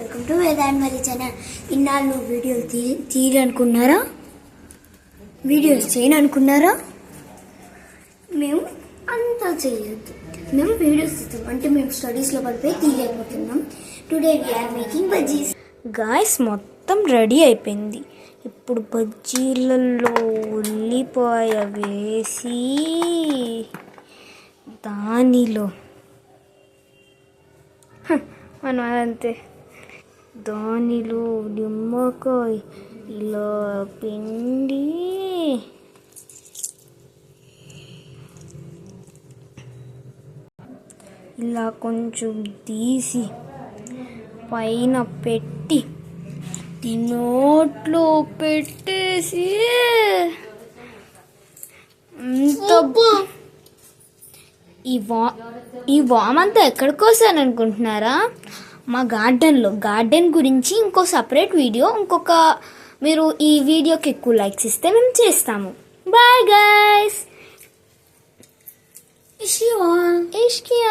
Welcome to Vedant channel. ఇన్నాళ్ళు వీడియోలు తీయాలనుకున్నారా, videos చేయనుకున్నారా? మేము అంతా చేయొద్దు, మేము వీడియోస్ తీస్తాం. అంటే మేము స్టడీస్లో పడిపోయి తీయలేకపోతున్నాం. Today we're making bajjis. Guys మొత్తం రెడీ అయిపోయింది. ఇప్పుడు బజ్జీలలో ఉల్లిపాయ వేసి దానిలో మనం అంతే, దానిలో నిమ్మకాయ ఇలా పిండి ఇలా కొంచెం తీసి పైన పెట్టి నోట్లో పెట్టేసి ఈ వామ్ అంతా ఎక్కడికి వస్తాను అనుకుంటున్నారా? మా గార్డెన్ గురించి ఇంకో సపరేట్ వీడియో, మీరు ఈ వీడియోకి ఎక్కువ లైక్స్ ఇస్తే మేము చేస్తాము. Bye guys.